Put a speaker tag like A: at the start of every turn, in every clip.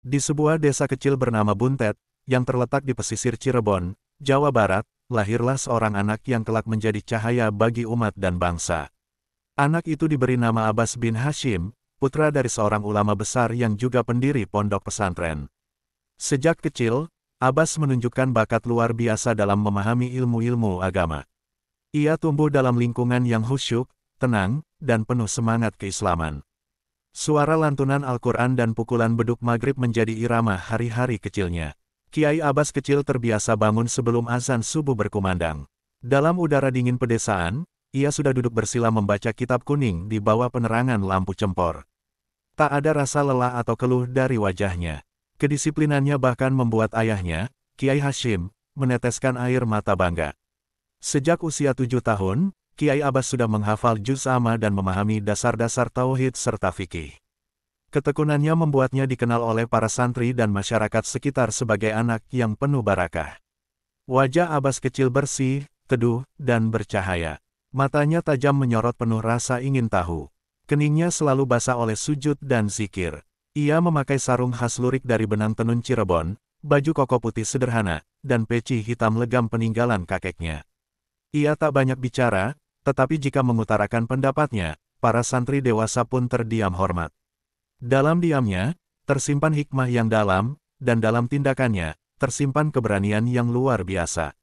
A: Di sebuah desa kecil bernama Buntet, yang terletak di pesisir Cirebon, Jawa Barat, lahirlah seorang anak yang kelak menjadi cahaya bagi umat dan bangsa. Anak itu diberi nama Abbas bin Hashim, putra dari seorang ulama besar yang juga pendiri pondok pesantren. Sejak kecil, Abbas menunjukkan bakat luar biasa dalam memahami ilmu-ilmu agama. Ia tumbuh dalam lingkungan yang khusyuk, tenang, dan penuh semangat keislaman. Suara lantunan Al-Quran dan pukulan beduk maghrib menjadi irama hari-hari kecilnya. Kiai Abbas kecil terbiasa bangun sebelum azan subuh berkumandang. Dalam udara dingin pedesaan, ia sudah duduk bersila membaca kitab kuning di bawah penerangan lampu cempor. Tak ada rasa lelah atau keluh dari wajahnya. Kedisiplinannya bahkan membuat ayahnya, Kiai Hashim, meneteskan air mata bangga. Sejak usia 7 tahun, Kiai Abbas sudah menghafal juz amma dan memahami dasar-dasar tauhid serta fikih. Ketekunannya membuatnya dikenal oleh para santri dan masyarakat sekitar sebagai anak yang penuh barakah. Wajah Abbas kecil bersih, teduh, dan bercahaya. Matanya tajam menyorot penuh rasa ingin tahu. Keningnya selalu basah oleh sujud dan zikir. Ia memakai sarung khas lurik dari benang tenun Cirebon, baju koko putih sederhana, dan peci hitam legam peninggalan kakeknya. Ia tak banyak bicara, tetapi jika mengutarakan pendapatnya, para santri dewasa pun terdiam hormat. Dalam diamnya, tersimpan hikmah yang dalam, dan dalam tindakannya, tersimpan keberanian yang luar biasa.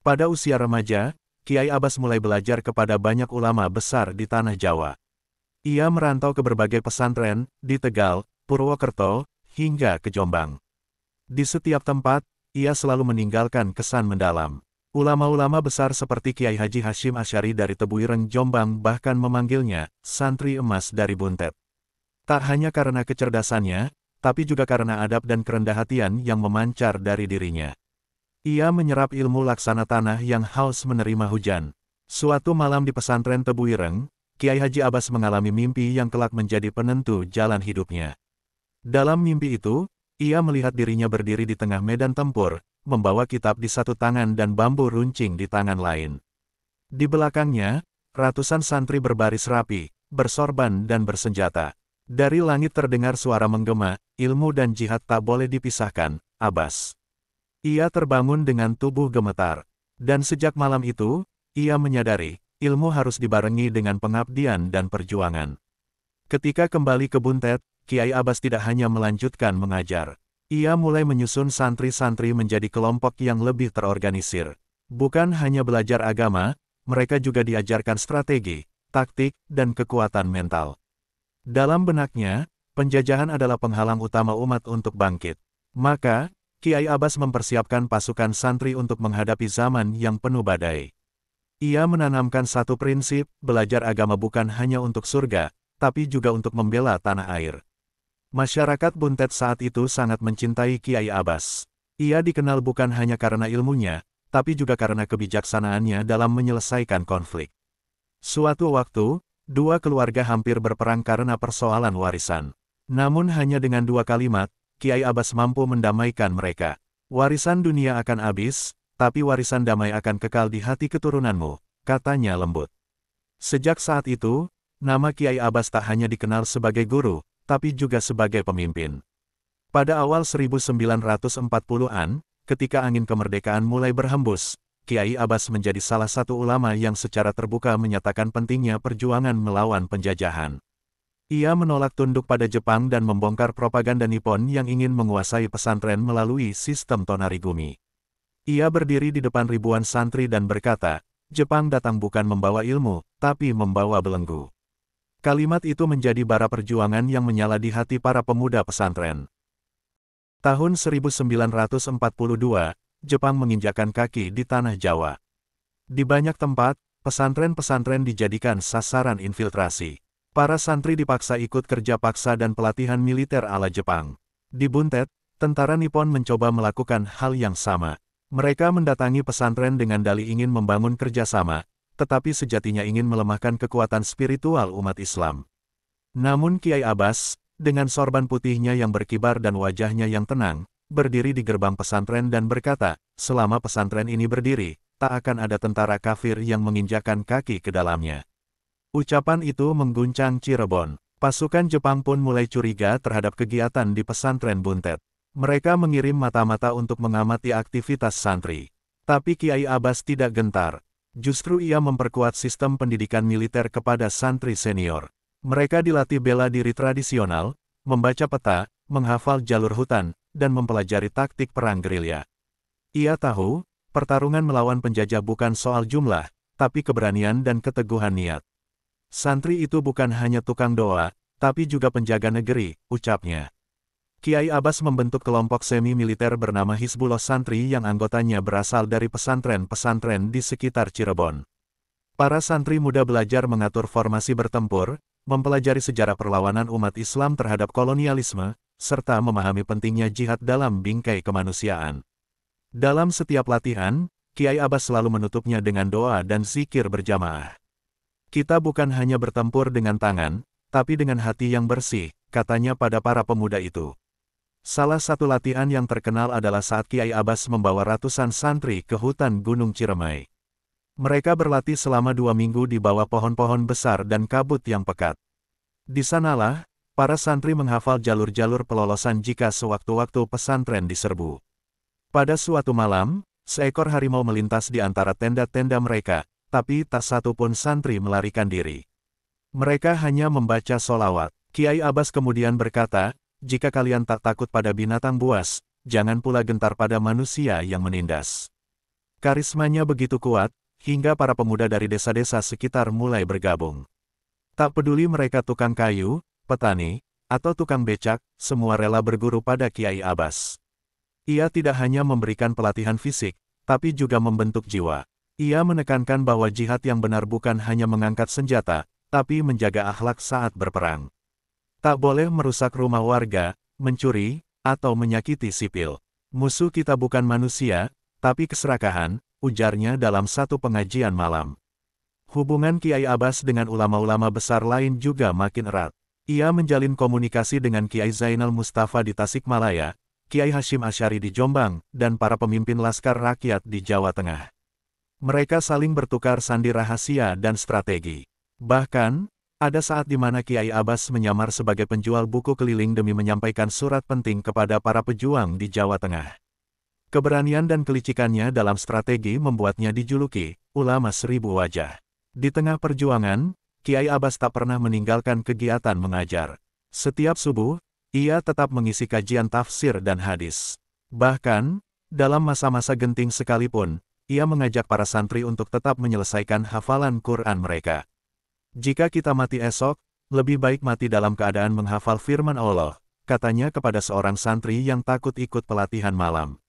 A: Pada usia remaja, Kiai Abbas mulai belajar kepada banyak ulama besar di tanah Jawa. Ia merantau ke berbagai pesantren, di Tegal, Purwokerto, hingga ke Jombang. Di setiap tempat, ia selalu meninggalkan kesan mendalam. Ulama-ulama besar seperti Kiai Haji Hashim Asy'ari dari Tebuireng, Jombang bahkan memanggilnya, santri emas dari Buntet. Tak hanya karena kecerdasannya, tapi juga karena adab dan kerendah hatian yang memancar dari dirinya. Ia menyerap ilmu laksana tanah yang haus menerima hujan. Suatu malam di pesantren Tebuireng, Kiai Haji Abbas mengalami mimpi yang kelak menjadi penentu jalan hidupnya. Dalam mimpi itu, ia melihat dirinya berdiri di tengah medan tempur, membawa kitab di satu tangan dan bambu runcing di tangan lain. Di belakangnya, ratusan santri berbaris rapi, bersorban dan bersenjata. Dari langit terdengar suara menggema, ilmu dan jihad tak boleh dipisahkan, Abbas. Ia terbangun dengan tubuh gemetar. Dan sejak malam itu, ia menyadari, ilmu harus dibarengi dengan pengabdian dan perjuangan. Ketika kembali ke Buntet, Kiai Abbas tidak hanya melanjutkan mengajar. Ia mulai menyusun santri-santri menjadi kelompok yang lebih terorganisir. Bukan hanya belajar agama, mereka juga diajarkan strategi, taktik, dan kekuatan mental. Dalam benaknya, penjajahan adalah penghalang utama umat untuk bangkit. Maka, Kiai Abbas mempersiapkan pasukan santri untuk menghadapi zaman yang penuh badai. Ia menanamkan satu prinsip, belajar agama bukan hanya untuk surga, tapi juga untuk membela tanah air. Masyarakat Buntet saat itu sangat mencintai Kiai Abbas. Ia dikenal bukan hanya karena ilmunya, tapi juga karena kebijaksanaannya dalam menyelesaikan konflik. Suatu waktu, dua keluarga hampir berperang karena persoalan warisan. Namun hanya dengan dua kalimat, Kiai Abbas mampu mendamaikan mereka. Warisan dunia akan habis, tapi warisan damai akan kekal di hati keturunanmu, katanya lembut. Sejak saat itu, nama Kiai Abbas tak hanya dikenal sebagai guru, tapi juga sebagai pemimpin. Pada awal 1940-an, ketika angin kemerdekaan mulai berhembus, Kiai Abbas menjadi salah satu ulama yang secara terbuka menyatakan pentingnya perjuangan melawan penjajahan. Ia menolak tunduk pada Jepang dan membongkar propaganda Nippon yang ingin menguasai pesantren melalui sistem tonarigumi. Ia berdiri di depan ribuan santri dan berkata, "Jepang datang bukan membawa ilmu, tapi membawa belenggu." Kalimat itu menjadi bara perjuangan yang menyala di hati para pemuda pesantren. Tahun 1942, Jepang menginjakkan kaki di tanah Jawa. Di banyak tempat, pesantren-pesantren dijadikan sasaran infiltrasi. Para santri dipaksa ikut kerja paksa dan pelatihan militer ala Jepang. Di Buntet, tentara Nippon mencoba melakukan hal yang sama. Mereka mendatangi pesantren dengan dalih ingin membangun kerjasama, tetapi sejatinya ingin melemahkan kekuatan spiritual umat Islam. Namun Kiai Abbas, dengan sorban putihnya yang berkibar dan wajahnya yang tenang, berdiri di gerbang pesantren dan berkata, "Selama pesantren ini berdiri, tak akan ada tentara kafir yang menginjakkan kaki ke dalamnya." Ucapan itu mengguncang Cirebon. Pasukan Jepang pun mulai curiga terhadap kegiatan di pesantren Buntet. Mereka mengirim mata-mata untuk mengamati aktivitas santri. Tapi Kiai Abbas tidak gentar. Justru ia memperkuat sistem pendidikan militer kepada santri senior. Mereka dilatih bela diri tradisional, membaca peta, menghafal jalur hutan, dan mempelajari taktik perang gerilya. Ia tahu, pertarungan melawan penjajah bukan soal jumlah, tapi keberanian dan keteguhan niat. Santri itu bukan hanya tukang doa, tapi juga penjaga negeri, ucapnya. Kiai Abbas membentuk kelompok semi-militer bernama Hizbullah Santri yang anggotanya berasal dari pesantren-pesantren di sekitar Cirebon. Para santri muda belajar mengatur formasi bertempur, mempelajari sejarah perlawanan umat Islam terhadap kolonialisme, serta memahami pentingnya jihad dalam bingkai kemanusiaan. Dalam setiap latihan, Kiai Abbas selalu menutupnya dengan doa dan zikir berjamaah. Kita bukan hanya bertempur dengan tangan, tapi dengan hati yang bersih, katanya pada para pemuda itu. Salah satu latihan yang terkenal adalah saat Kiai Abbas membawa ratusan santri ke hutan Gunung Ciremai. Mereka berlatih selama 2 minggu di bawah pohon-pohon besar dan kabut yang pekat. Di sanalah, para santri menghafal jalur-jalur pelolosan jika sewaktu-waktu pesantren diserbu. Pada suatu malam, seekor harimau melintas di antara tenda-tenda mereka, tapi tak satu pun santri melarikan diri. Mereka hanya membaca sholawat. Kiai Abbas kemudian berkata, jika kalian tak takut pada binatang buas, jangan pula gentar pada manusia yang menindas. Karismanya begitu kuat, hingga para pemuda dari desa-desa sekitar mulai bergabung. Tak peduli mereka tukang kayu, petani, atau tukang becak, semua rela berguru pada Kiai Abbas. Ia tidak hanya memberikan pelatihan fisik, tapi juga membentuk jiwa. Ia menekankan bahwa jihad yang benar bukan hanya mengangkat senjata, tapi menjaga akhlak saat berperang. Tak boleh merusak rumah warga, mencuri, atau menyakiti sipil. Musuh kita bukan manusia, tapi keserakahan, ujarnya dalam satu pengajian malam. Hubungan Kiai Abbas dengan ulama-ulama besar lain juga makin erat. Ia menjalin komunikasi dengan Kiai Zainal Mustafa di Tasikmalaya, Kiai Hashim Asy'ari di Jombang, dan para pemimpin Laskar Rakyat di Jawa Tengah. Mereka saling bertukar sandi rahasia dan strategi. Bahkan, ada saat di mana Kiai Abbas menyamar sebagai penjual buku keliling demi menyampaikan surat penting kepada para pejuang di Jawa Tengah. Keberanian dan kelicikannya dalam strategi membuatnya dijuluki ulama 1000 wajah. Di tengah perjuangan, Kiai Abbas tak pernah meninggalkan kegiatan mengajar. Setiap subuh, ia tetap mengisi kajian tafsir dan hadis. Bahkan, dalam masa-masa genting sekalipun, ia mengajak para santri untuk tetap menyelesaikan hafalan Quran mereka. Jika kita mati esok, lebih baik mati dalam keadaan menghafal firman Allah, katanya kepada seorang santri yang takut ikut pelatihan malam.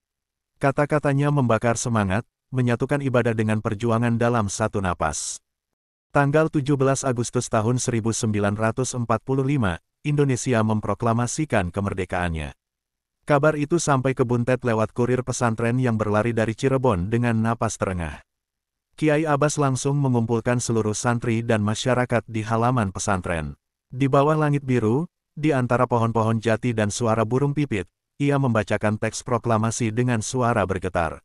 A: Kata-katanya membakar semangat, menyatukan ibadah dengan perjuangan dalam satu napas. Tanggal 17 Agustus tahun 1945, Indonesia memproklamasikan kemerdekaannya. Kabar itu sampai ke Buntet lewat kurir pesantren yang berlari dari Cirebon dengan napas terengah. Kiai Abbas langsung mengumpulkan seluruh santri dan masyarakat di halaman pesantren. Di bawah langit biru, di antara pohon-pohon jati dan suara burung pipit, ia membacakan teks proklamasi dengan suara bergetar.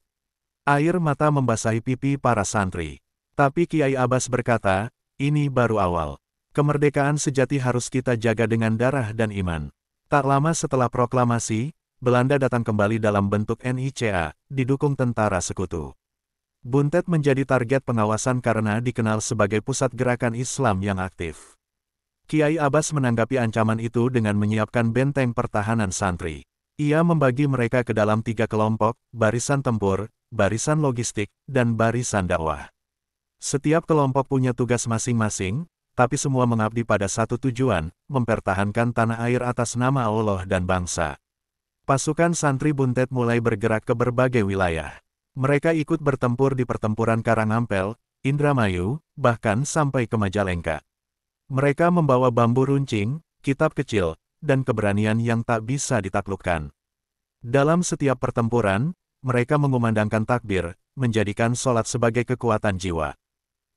A: Air mata membasahi pipi para santri. Tapi Kiai Abbas berkata, ini baru awal. Kemerdekaan sejati harus kita jaga dengan darah dan iman. Tak lama setelah proklamasi, Belanda datang kembali dalam bentuk NICA, didukung tentara sekutu. Buntet menjadi target pengawasan karena dikenal sebagai pusat gerakan Islam yang aktif. Kiai Abbas menanggapi ancaman itu dengan menyiapkan benteng pertahanan santri. Ia membagi mereka ke dalam 3 kelompok, barisan tempur, barisan logistik, dan barisan dakwah. Setiap kelompok punya tugas masing-masing, tapi semua mengabdi pada satu tujuan, mempertahankan tanah air atas nama Allah dan bangsa. Pasukan santri Buntet mulai bergerak ke berbagai wilayah. Mereka ikut bertempur di pertempuran Karangampel, Indramayu, bahkan sampai ke Majalengka. Mereka membawa bambu runcing, kitab kecil, dan keberanian yang tak bisa ditaklukkan. Dalam setiap pertempuran, mereka mengumandangkan takbir, menjadikan sholat sebagai kekuatan jiwa.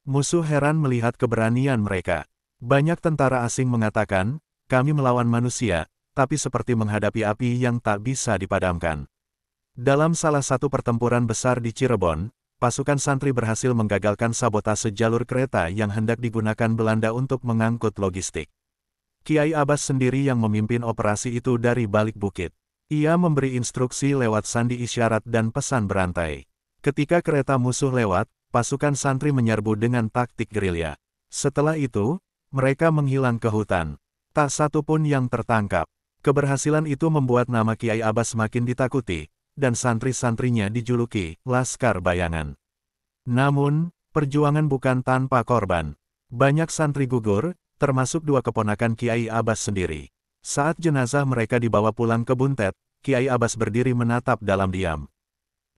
A: Musuh heran melihat keberanian mereka. Banyak tentara asing mengatakan, kami melawan manusia, tapi seperti menghadapi api yang tak bisa dipadamkan. Dalam salah satu pertempuran besar di Cirebon, pasukan santri berhasil menggagalkan sabotase jalur kereta yang hendak digunakan Belanda untuk mengangkut logistik. Kiai Abbas sendiri yang memimpin operasi itu dari balik bukit. Ia memberi instruksi lewat sandi isyarat dan pesan berantai. Ketika kereta musuh lewat, pasukan santri menyerbu dengan taktik gerilya. Setelah itu, mereka menghilang ke hutan. Tak satu pun yang tertangkap. Keberhasilan itu membuat nama Kiai Abbas makin ditakuti, dan santri-santrinya dijuluki Laskar Bayangan. Namun, perjuangan bukan tanpa korban. Banyak santri gugur, termasuk dua keponakan Kiai Abbas sendiri. Saat jenazah mereka dibawa pulang ke Buntet, Kiai Abbas berdiri menatap dalam diam.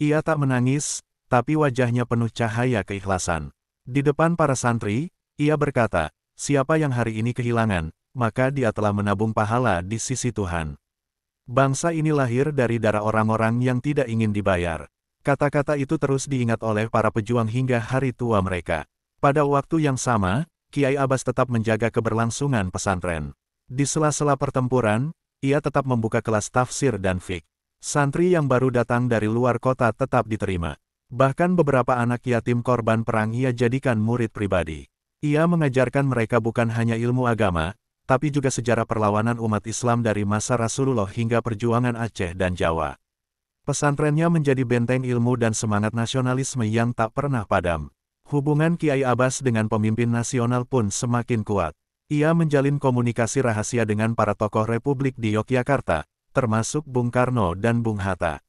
A: Ia tak menangis, tapi wajahnya penuh cahaya keikhlasan. Di depan para santri, ia berkata, "Siapa yang hari ini kehilangan, maka dia telah menabung pahala di sisi Tuhan." Bangsa ini lahir dari darah orang-orang yang tidak ingin dibayar. Kata-kata itu terus diingat oleh para pejuang hingga hari tua mereka. Pada waktu yang sama, Kiai Abbas tetap menjaga keberlangsungan pesantren. Di sela-sela pertempuran, ia tetap membuka kelas tafsir dan fiqh. Santri yang baru datang dari luar kota tetap diterima. Bahkan beberapa anak yatim korban perang ia jadikan murid pribadi. Ia mengajarkan mereka bukan hanya ilmu agama, tapi juga sejarah perlawanan umat Islam dari masa Rasulullah hingga perjuangan Aceh dan Jawa. Pesantrennya menjadi benteng ilmu dan semangat nasionalisme yang tak pernah padam. Hubungan Kiai Abbas dengan pemimpin nasional pun semakin kuat. Ia menjalin komunikasi rahasia dengan para tokoh Republik di Yogyakarta, termasuk Bung Karno dan Bung Hatta.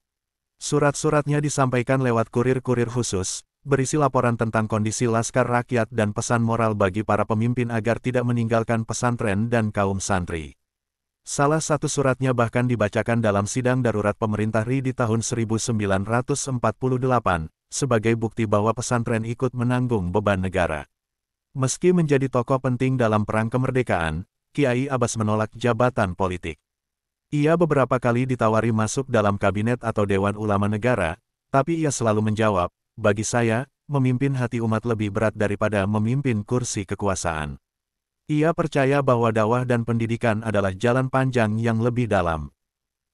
A: Surat-suratnya disampaikan lewat kurir-kurir khusus, berisi laporan tentang kondisi Laskar Rakyat dan pesan moral bagi para pemimpin agar tidak meninggalkan pesantren dan kaum santri. Salah satu suratnya bahkan dibacakan dalam sidang darurat pemerintah RI di tahun 1948, sebagai bukti bahwa pesantren ikut menanggung beban negara. Meski menjadi tokoh penting dalam perang kemerdekaan, Kiai Abbas menolak jabatan politik. Ia beberapa kali ditawari masuk dalam kabinet atau Dewan Ulama Negara, tapi ia selalu menjawab, "Bagi saya, memimpin hati umat lebih berat daripada memimpin kursi kekuasaan." Ia percaya bahwa dakwah dan pendidikan adalah jalan panjang yang lebih dalam.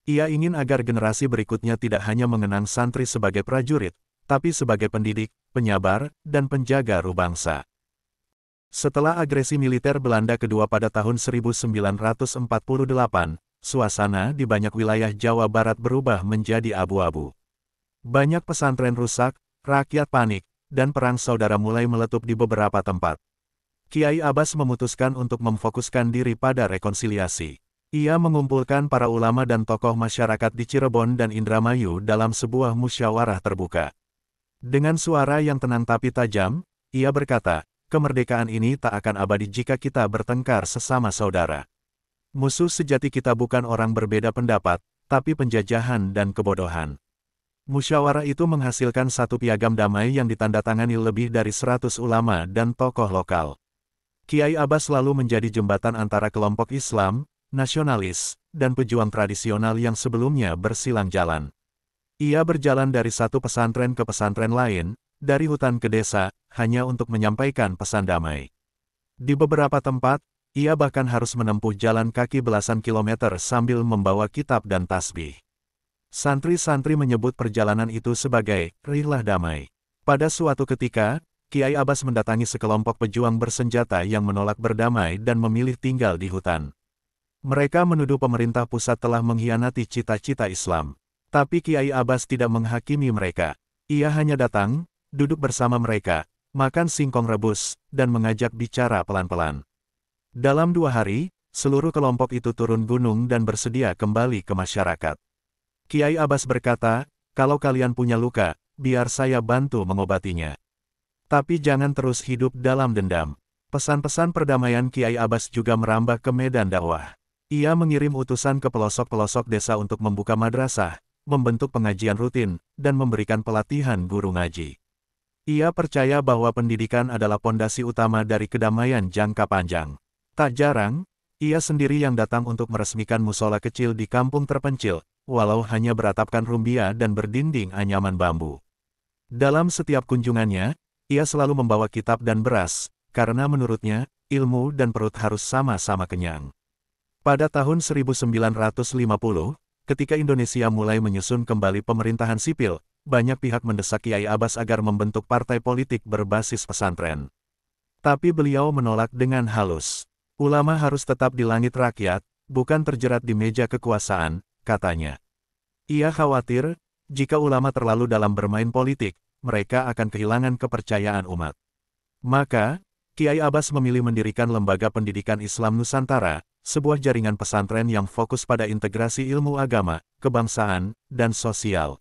A: Ia ingin agar generasi berikutnya tidak hanya mengenang santri sebagai prajurit, tapi sebagai pendidik, penyabar, dan penjaga ruh bangsa. Setelah agresi militer Belanda kedua pada tahun 1948, suasana di banyak wilayah Jawa Barat berubah menjadi abu-abu. Banyak pesantren rusak, rakyat panik, dan perang saudara mulai meletup di beberapa tempat. Kiai Abbas memutuskan untuk memfokuskan diri pada rekonsiliasi. Ia mengumpulkan para ulama dan tokoh masyarakat di Cirebon dan Indramayu dalam sebuah musyawarah terbuka. Dengan suara yang tenang tapi tajam, ia berkata, "Kemerdekaan ini tak akan abadi jika kita bertengkar sesama saudara. Musuh sejati kita bukan orang berbeda pendapat, tapi penjajahan dan kebodohan." Musyawarah itu menghasilkan satu piagam damai yang ditandatangani lebih dari 100 ulama dan tokoh lokal. Kiai Abbas selalu menjadi jembatan antara kelompok Islam, nasionalis, dan pejuang tradisional yang sebelumnya bersilang jalan. Ia berjalan dari satu pesantren ke pesantren lain, dari hutan ke desa, hanya untuk menyampaikan pesan damai. Di beberapa tempat, ia bahkan harus menempuh jalan kaki belasan kilometer sambil membawa kitab dan tasbih. Santri-santri menyebut perjalanan itu sebagai rihlah damai. Pada suatu ketika, Kiai Abbas mendatangi sekelompok pejuang bersenjata yang menolak berdamai dan memilih tinggal di hutan. Mereka menuduh pemerintah pusat telah mengkhianati cita-cita Islam. Tapi Kiai Abbas tidak menghakimi mereka. Ia hanya datang, duduk bersama mereka, makan singkong rebus, dan mengajak bicara pelan-pelan. Dalam 2 hari, seluruh kelompok itu turun gunung dan bersedia kembali ke masyarakat. Kiai Abbas berkata, "Kalau kalian punya luka, biar saya bantu mengobatinya. Tapi jangan terus hidup dalam dendam." Pesan-pesan perdamaian Kiai Abbas juga merambah ke medan dakwah. Ia mengirim utusan ke pelosok-pelosok desa untuk membuka madrasah, membentuk pengajian rutin, dan memberikan pelatihan guru ngaji. Ia percaya bahwa pendidikan adalah pondasi utama dari kedamaian jangka panjang. Tak jarang, ia sendiri yang datang untuk meresmikan musola kecil di kampung terpencil, walau hanya beratapkan rumbia dan berdinding anyaman bambu. Dalam setiap kunjungannya, ia selalu membawa kitab dan beras, karena menurutnya, ilmu dan perut harus sama-sama kenyang. Pada tahun 1950, ketika Indonesia mulai menyusun kembali pemerintahan sipil, banyak pihak mendesak Kiai Abbas agar membentuk partai politik berbasis pesantren. Tapi beliau menolak dengan halus. Ulama harus tetap di langit rakyat, bukan terjerat di meja kekuasaan, katanya. Ia khawatir, jika ulama terlalu dalam bermain politik, mereka akan kehilangan kepercayaan umat. Maka, Kiai Abbas memilih mendirikan Lembaga Pendidikan Islam Nusantara, sebuah jaringan pesantren yang fokus pada integrasi ilmu agama, kebangsaan, dan sosial.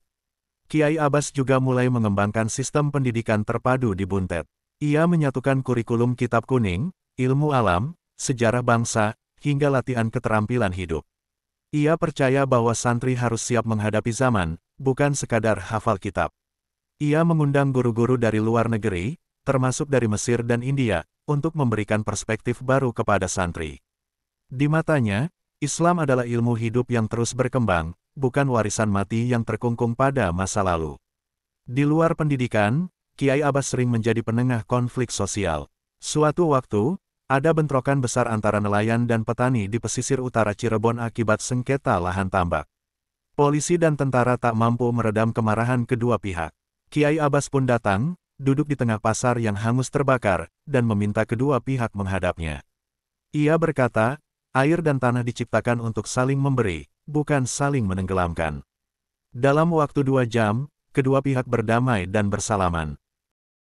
A: Kiai Abbas juga mulai mengembangkan sistem pendidikan terpadu di Buntet. Ia menyatukan kurikulum kitab kuning, ilmu alam, sejarah bangsa, hingga latihan keterampilan hidup. Ia percaya bahwa santri harus siap menghadapi zaman, bukan sekadar hafal kitab. Ia mengundang guru-guru dari luar negeri, termasuk dari Mesir dan India, untuk memberikan perspektif baru kepada santri. Di matanya, Islam adalah ilmu hidup yang terus berkembang, bukan warisan mati yang terkungkung pada masa lalu. Di luar pendidikan, Kiai Abbas sering menjadi penengah konflik sosial. Suatu waktu, ada bentrokan besar antara nelayan dan petani di pesisir utara Cirebon akibat sengketa lahan tambak. Polisi dan tentara tak mampu meredam kemarahan kedua pihak. Kiai Abbas pun datang, duduk di tengah pasar yang hangus terbakar, dan meminta kedua pihak menghadapnya. Ia berkata, air dan tanah diciptakan untuk saling memberi, bukan saling menenggelamkan. Dalam waktu 2 jam, kedua pihak berdamai dan bersalaman.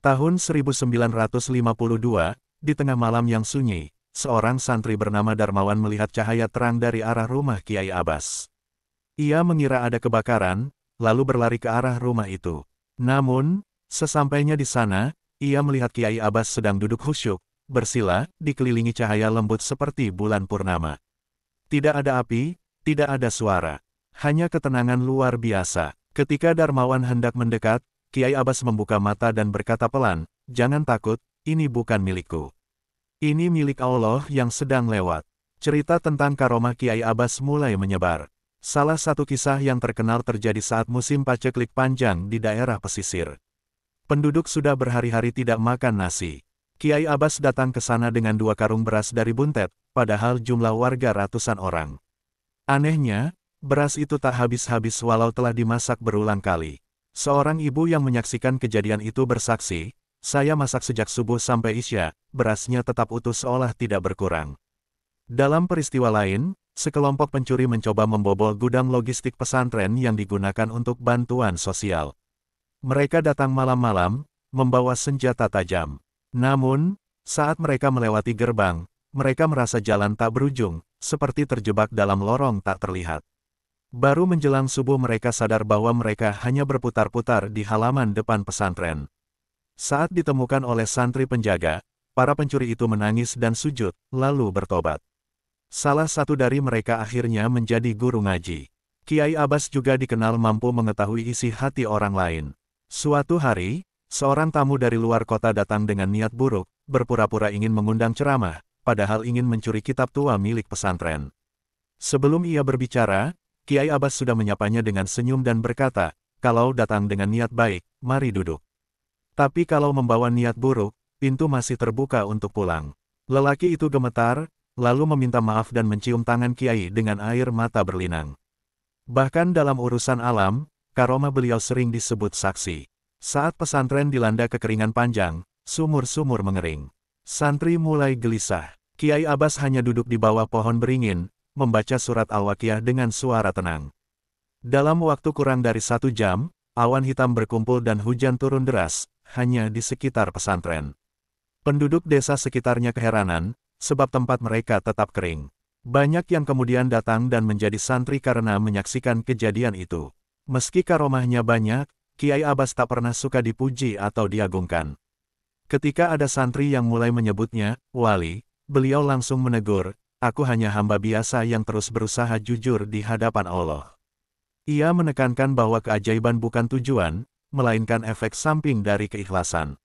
A: Tahun 1952, di tengah malam yang sunyi, seorang santri bernama Darmawan melihat cahaya terang dari arah rumah Kiai Abbas. Ia mengira ada kebakaran, lalu berlari ke arah rumah itu. Namun, sesampainya di sana, ia melihat Kiai Abbas sedang duduk khusyuk, bersila, dikelilingi cahaya lembut seperti bulan purnama. Tidak ada api, tidak ada suara. Hanya ketenangan luar biasa. Ketika Darmawan hendak mendekat, Kiai Abbas membuka mata dan berkata pelan, "Jangan takut, ini bukan milikku. Ini milik Allah yang sedang lewat." Cerita tentang karomah Kiai Abbas mulai menyebar. Salah satu kisah yang terkenal terjadi saat musim paceklik panjang di daerah pesisir. Penduduk sudah berhari-hari tidak makan nasi. Kiai Abbas datang ke sana dengan 2 karung beras dari Buntet, padahal jumlah warga ratusan orang. Anehnya, beras itu tak habis-habis walau telah dimasak berulang kali. Seorang ibu yang menyaksikan kejadian itu bersaksi, "Saya masak sejak subuh sampai Isya, berasnya tetap utuh seolah tidak berkurang." Dalam peristiwa lain, sekelompok pencuri mencoba membobol gudang logistik pesantren yang digunakan untuk bantuan sosial. Mereka datang malam-malam, membawa senjata tajam. Namun, saat mereka melewati gerbang, mereka merasa jalan tak berujung, seperti terjebak dalam lorong tak terlihat. Baru menjelang subuh mereka sadar bahwa mereka hanya berputar-putar di halaman depan pesantren. Saat ditemukan oleh santri penjaga, para pencuri itu menangis dan sujud, lalu bertobat. Salah satu dari mereka akhirnya menjadi guru ngaji. Kiai Abbas juga dikenal mampu mengetahui isi hati orang lain. Suatu hari, seorang tamu dari luar kota datang dengan niat buruk, berpura-pura ingin mengundang ceramah, padahal ingin mencuri kitab tua milik pesantren. Sebelum ia berbicara, Kiai Abbas sudah menyapanya dengan senyum dan berkata, "Kalau datang dengan niat baik, mari duduk. Tapi kalau membawa niat buruk, pintu masih terbuka untuk pulang." Lelaki itu gemetar, lalu meminta maaf dan mencium tangan Kiai dengan air mata berlinang. Bahkan dalam urusan alam, karomah beliau sering disebut saksi. Saat pesantren dilanda kekeringan panjang, sumur-sumur mengering. Santri mulai gelisah. Kiai Abbas hanya duduk di bawah pohon beringin, membaca surat Al-Waqiah dengan suara tenang. Dalam waktu kurang dari 1 jam, awan hitam berkumpul dan hujan turun deras, hanya di sekitar pesantren. Penduduk desa sekitarnya keheranan, sebab tempat mereka tetap kering. Banyak yang kemudian datang dan menjadi santri karena menyaksikan kejadian itu. Meski karomahnya banyak, Kiai Abbas tak pernah suka dipuji atau diagungkan. Ketika ada santri yang mulai menyebutnya wali, beliau langsung menegur, "Aku hanya hamba biasa yang terus berusaha jujur di hadapan Allah." Ia menekankan bahwa keajaiban bukan tujuan, melainkan efek samping dari keikhlasan.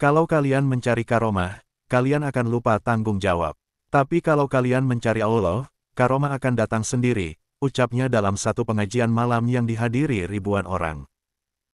A: Kalau kalian mencari karomah, kalian akan lupa tanggung jawab. Tapi kalau kalian mencari Allah, karomah akan datang sendiri, ucapnya dalam satu pengajian malam yang dihadiri ribuan orang.